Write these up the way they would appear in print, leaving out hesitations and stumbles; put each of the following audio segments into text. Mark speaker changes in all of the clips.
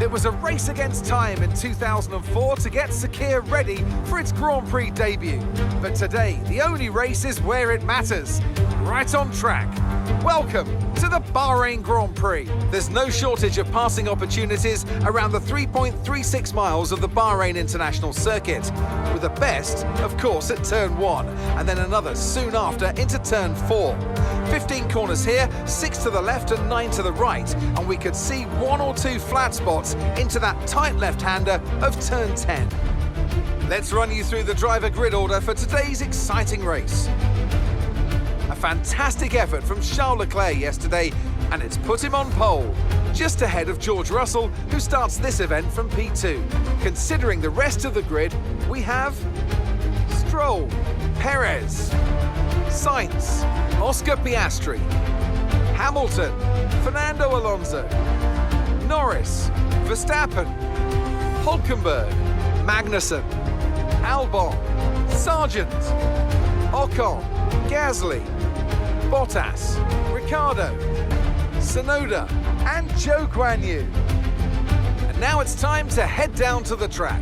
Speaker 1: It was a race against time in 2004 to get Sakir ready for its Grand Prix debut. But today, the only race is where it matters, right on track. Welcome to the Bahrain Grand Prix. There's no shortage of passing opportunities around the 3.36 miles of the Bahrain International Circuit, with the best, of course, at turn 1, and then another soon after into turn 4. 15 corners here, 6 to the left and 9 to the right, and we could see 1 or 2 flat spots into that tight left-hander of turn 10. Let's run you through the driver grid order for today's exciting race. A fantastic effort from Charles Leclerc yesterday, and it's put him on pole, just ahead of George Russell, who starts this event from P2. Considering the rest of the grid, we have Stroll, Perez, Sainz, Oscar Piastri, Hamilton, Fernando Alonso, Norris, Verstappen, Hülkenberg, Magnussen, Albon, Sargent, Ocon, Gasly, Bottas, Ricciardo, Tsunoda and Zhou Guanyu. And now it's time to head down to the track.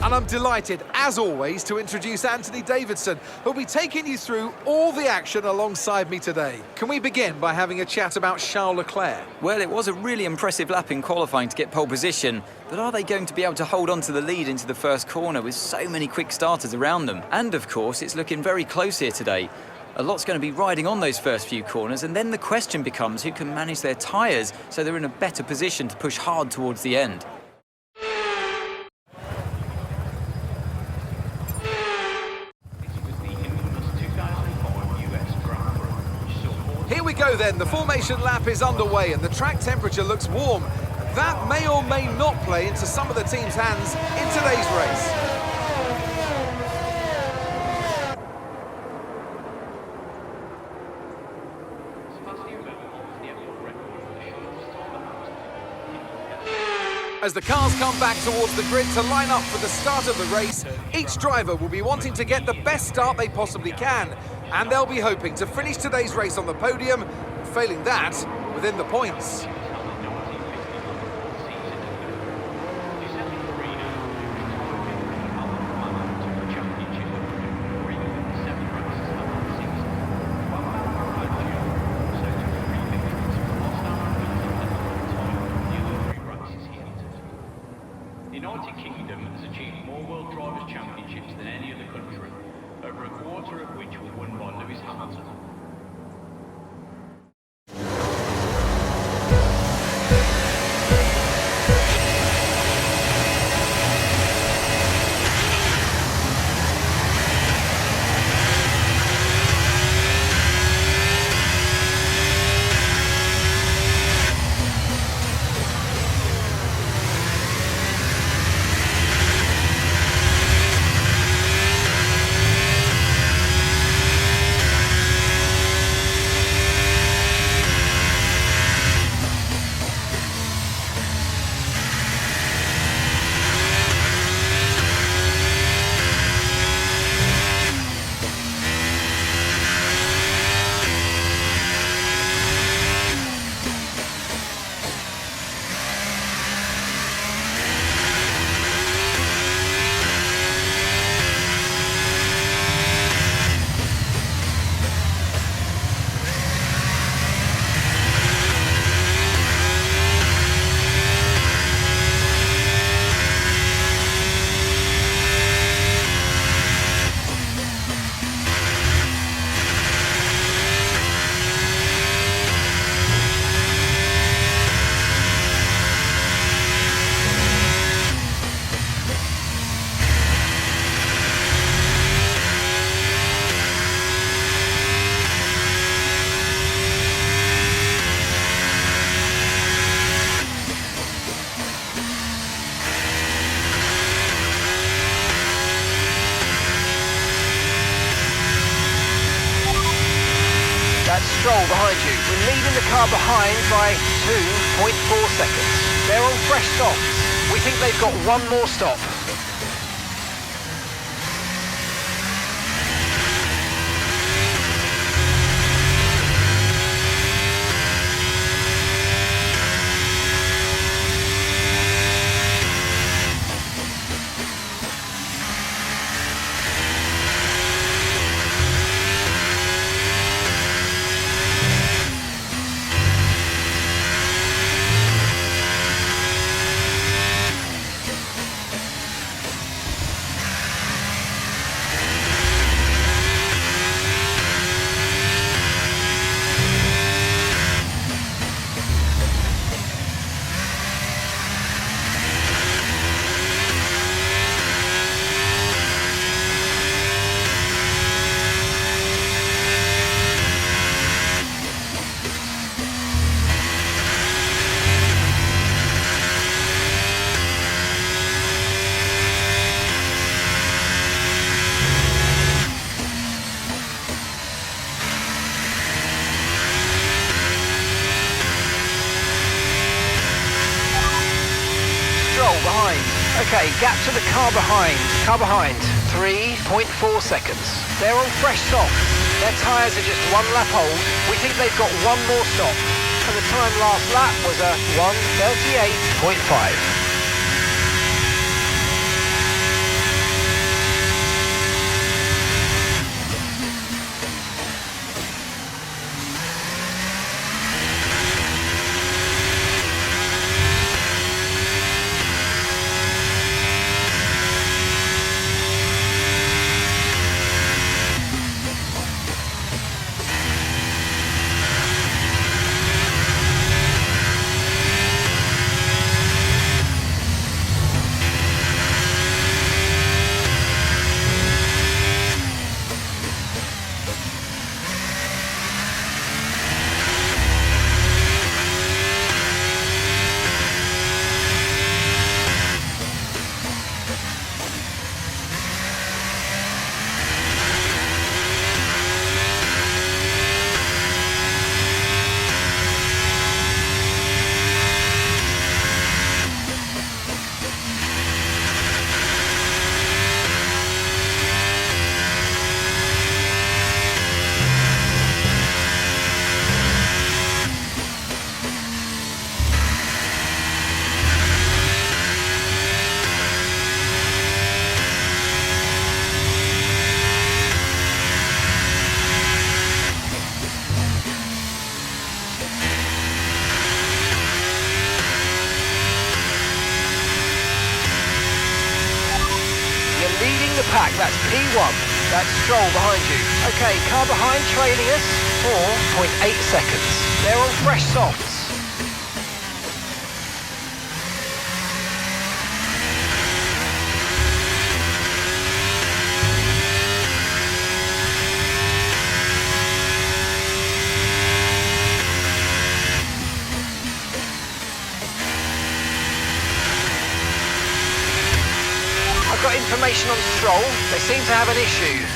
Speaker 1: And I'm delighted, as always, to introduce Anthony Davidson, who'll be taking you through all the action alongside me today. Can we begin by having a chat about Charles Leclerc?
Speaker 2: Well, it was a really impressive lap in qualifying to get pole position, but are they going to be able to hold on to the lead into the first corner with so many quick starters around them? And of course, it's looking very close here today. A lot's going to be riding on those first few corners, and then the question becomes who can manage their tyres so they're in a better position to push hard towards the end.
Speaker 1: Here we go then, the formation lap is underway and the track temperature looks warm. That may or may not play into some of the team's hands in today's race. As the cars come back towards the grid to line up for the start of the race, each driver will be wanting to get the best start they possibly can, and they'll be hoping to finish today's race on the podium, and failing that, within the points.
Speaker 3: The United Kingdom has achieved more World Drivers' Championships than any other country, over a quarter of which were won by Lewis Hamilton.
Speaker 4: Stroll behind you. We're leading the car behind by 2.4 seconds. They're on fresh softs. We think they've got one more stop. behind. Okay, gap to the car behind. Car behind, 3.4 seconds. They're on fresh softs. Their tyres are just 1 lap old. We think they've got 1 more stop. And the time last lap was a 1:38.5. The pack, that's P1, that's Stroll behind you. Okay, car behind trailing us, 4.8 seconds. They're on fresh softs. I've got information on Stroll. They seem to have an issue.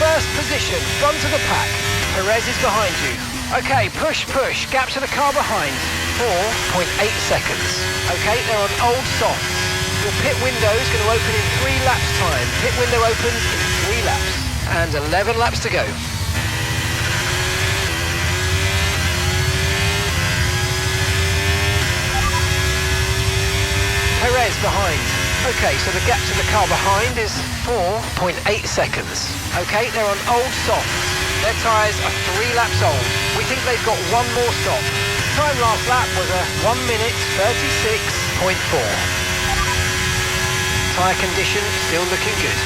Speaker 4: First position, front of the pack. Perez is behind you. Okay, push, push. Gap to the car behind. 4.8 seconds. Okay, they're on old softs. Your pit window is going to open in 3 laps time. Pit window opens in 3 laps. And 11 laps to go. Perez behind. Okay, so the gap to the car behind is 4.8 seconds. Okay, they're on old softs. Their tyres are 3 laps old. We think they've got 1 more stop. Time last lap was a 1:36.4. Tyre condition still looking good.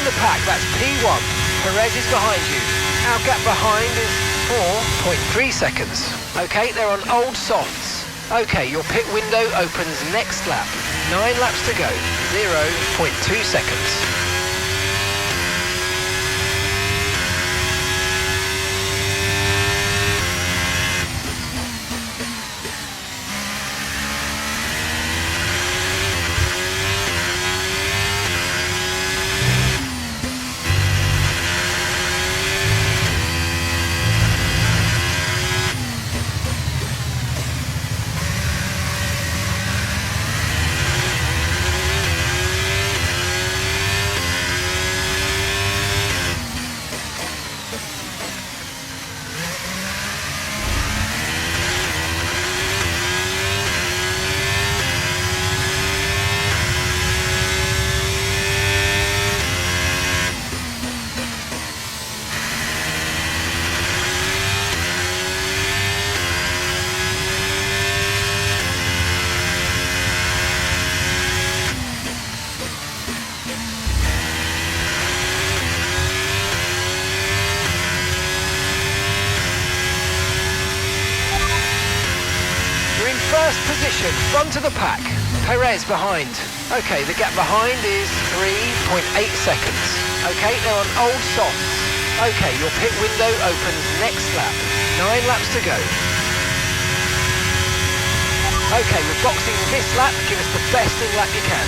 Speaker 4: the pack, that's P1. Perez is behind you. Our gap behind is 4.3 seconds. Okay, they're on old softs. Okay, your pit window opens next lap. 9 laps to go, 0.2 seconds. First position, front of the pack. Perez behind. Okay, the gap behind is 3.8 seconds. Okay, they're on old softs. Okay, your pit window opens next lap. 9 laps to go. Okay, we're boxing this lap. Give us the best in lap you can.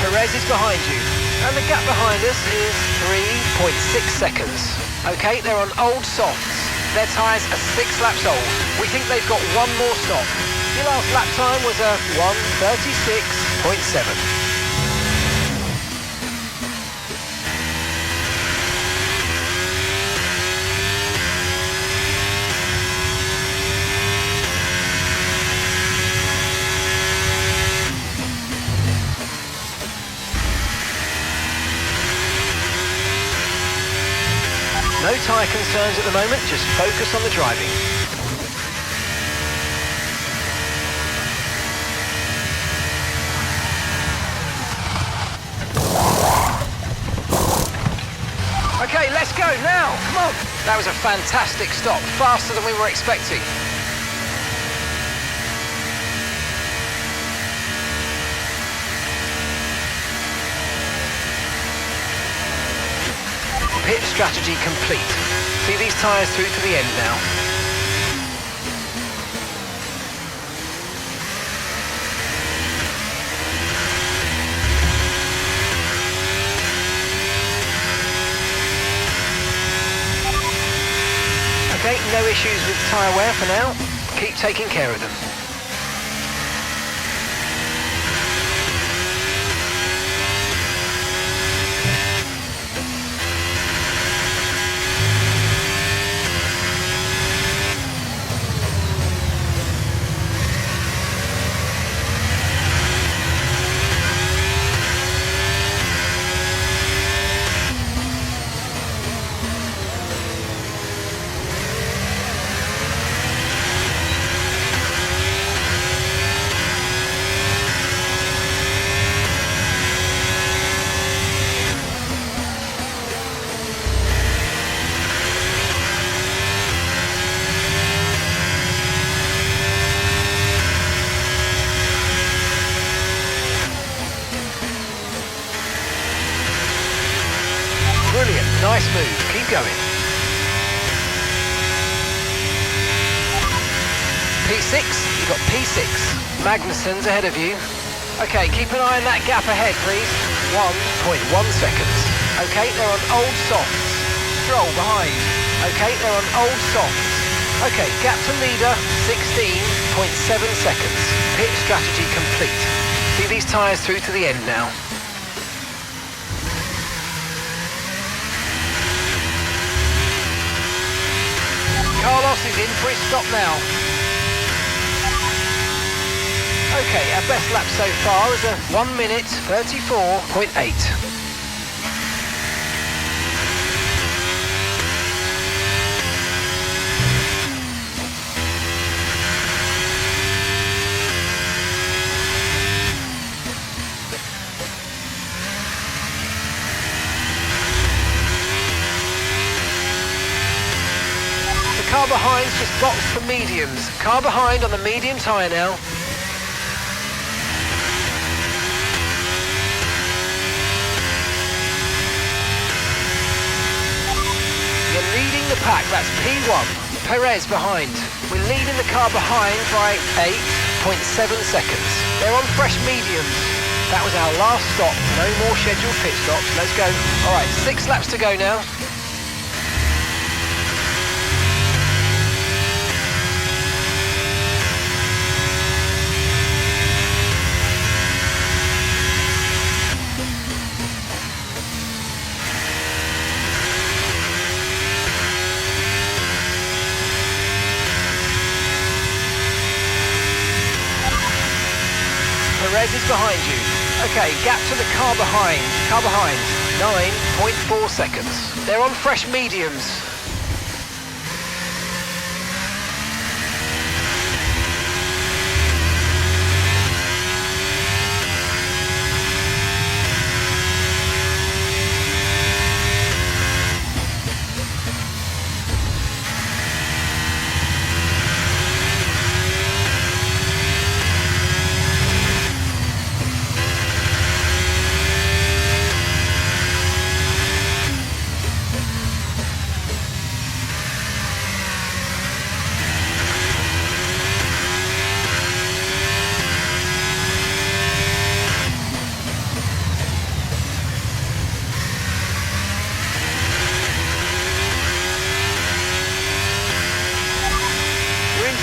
Speaker 4: Perez is behind you, and the gap behind us is 3.6 seconds. Okay, they're on old softs. Their tyres are 6 laps old. We think they've got one more stop. Your last lap time was a 1:36.7. No tyre concerns at the moment, just focus on the driving. Okay, let's go now, come on. That was a fantastic stop, faster than we were expecting. Pit strategy complete. See these tyres through to the end now. Okay, no issues with tyre wear for now. Keep taking care of them. Brilliant, nice move, keep going. P6, you've got P6. Magnussen's ahead of you. Okay, keep an eye on that gap ahead, please. 1.1 seconds. Okay, they're on old softs. Stroll behind. Okay, they're on old softs. Okay, gap to leader, 16.7 seconds. Pit strategy complete. See these tyres through to the end now. Carlos is in for his stop now. Okay, our best lap so far is a 1 minute 34.8. Car behind's just boxed for mediums. Car behind on the medium tyre now. You're leading the pack, that's P1. Perez behind. We're leading the car behind by 8.7 seconds. They're on fresh mediums. That was our last stop. No more scheduled pit stops. Let's go. All right, 6 laps to go now. Perez is behind you. Okay, gap to the car behind. Car behind, 9.4 seconds. They're on fresh mediums.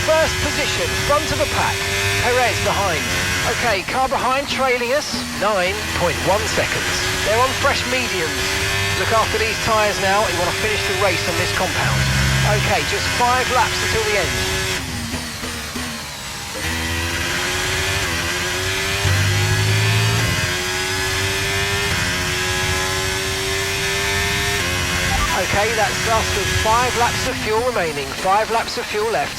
Speaker 4: First position, front of the pack. Perez behind. Okay, car behind trailing us, 9.1 seconds. They're on fresh mediums. Look after these tyres now, you want to finish the race on this compound. Okay, just 5 laps until the end. Okay, that's us with 5 laps of fuel remaining, 5 laps of fuel left.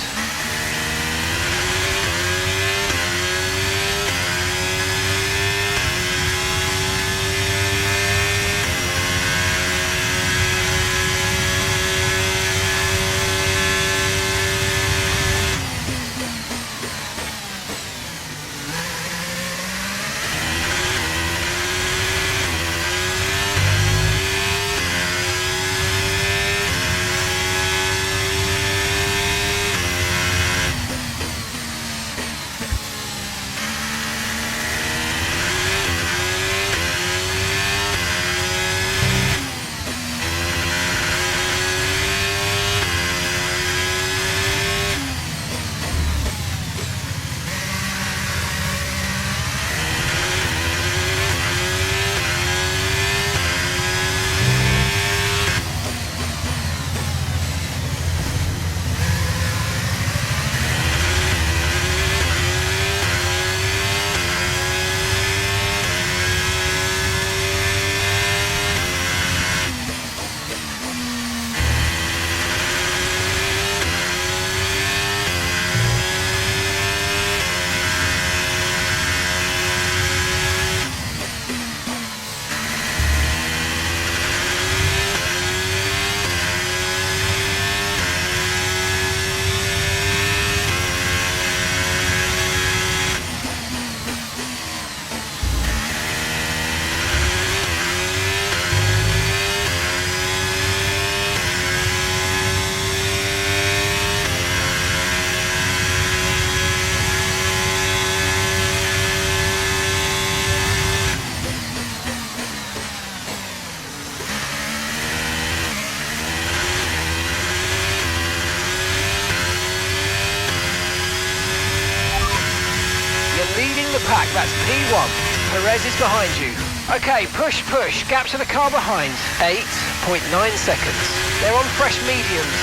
Speaker 4: that's P1. Perez is behind you. Okay, push, push. Gap to the car behind. 8.9 seconds. They're on fresh mediums.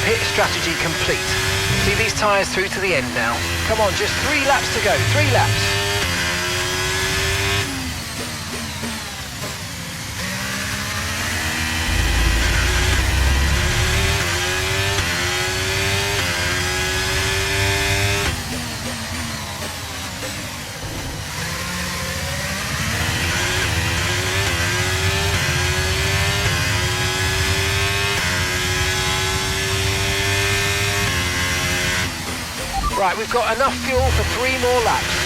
Speaker 4: Pit strategy complete. See these tyres through to the end now. Come on, just 3 laps to go. 3 laps. Right, we've got enough fuel for 3 more laps.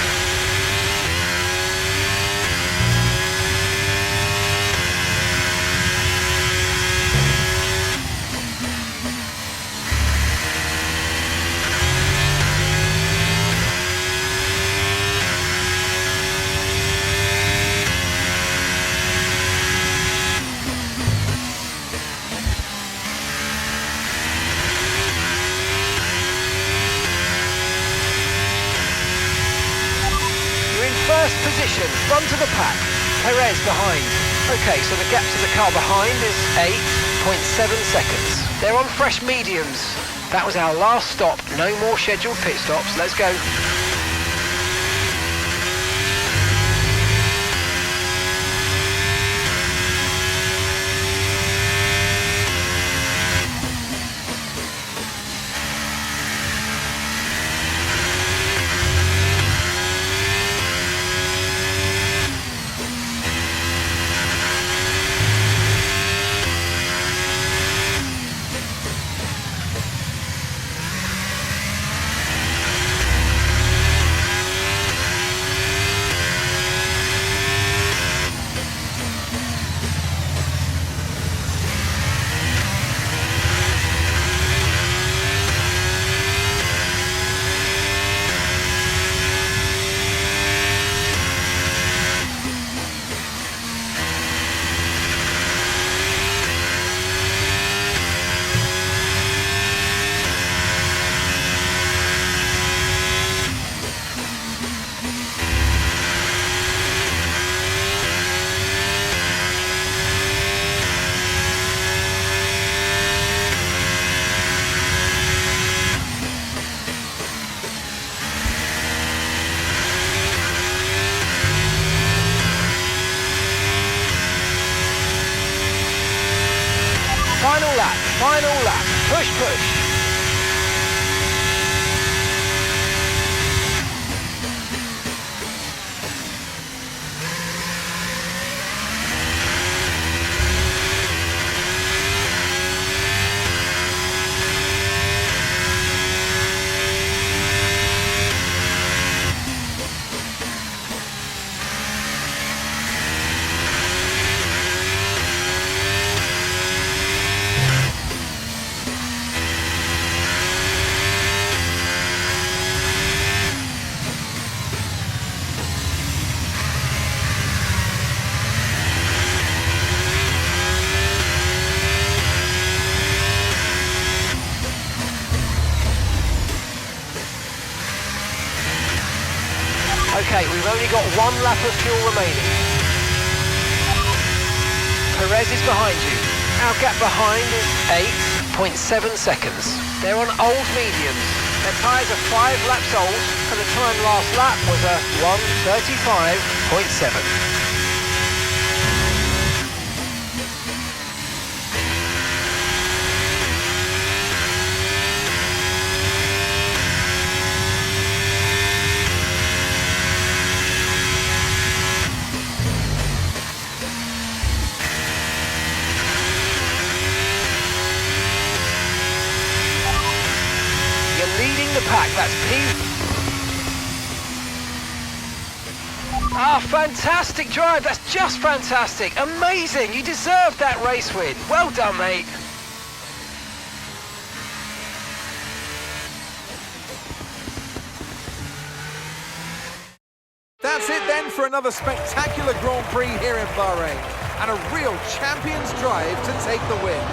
Speaker 4: First position, front of the pack. Perez behind. Okay, so the gap to the car behind is 8.7 seconds. They're on fresh mediums. That was our last stop. No more scheduled pit stops. Let's go. Final lap. Push, push. Okay, we've only got 1 lap of fuel remaining. Perez is behind you. Our gap behind is 8.7 seconds. They're on old mediums. Their tyres are 5 laps old, and the time last lap was a 1:35.7. Leading the pack, that's P. Ah, fantastic drive, that's just fantastic, amazing, you deserved that race win. Well done, mate.
Speaker 1: That's it then for another spectacular Grand Prix here in Bahrain, and a real champion's drive to take the win.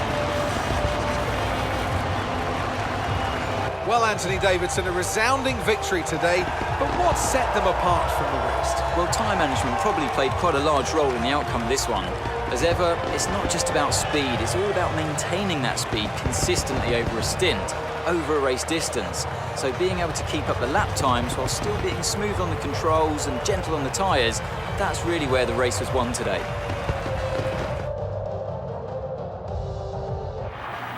Speaker 1: Well, Anthony Davidson, a resounding victory today, but what set them apart from the rest?
Speaker 2: Well, time management probably played quite a large role in the outcome of this one. As ever, it's not just about speed, it's all about maintaining that speed consistently over a stint, over a race distance. So being able to keep up the lap times while still being smooth on the controls and gentle on the tyres, that's really where the race was won today.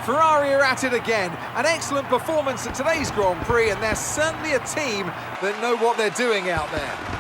Speaker 1: Ferrari are at it again. An excellent performance at today's Grand Prix, and they're certainly a team that know what they're doing out there.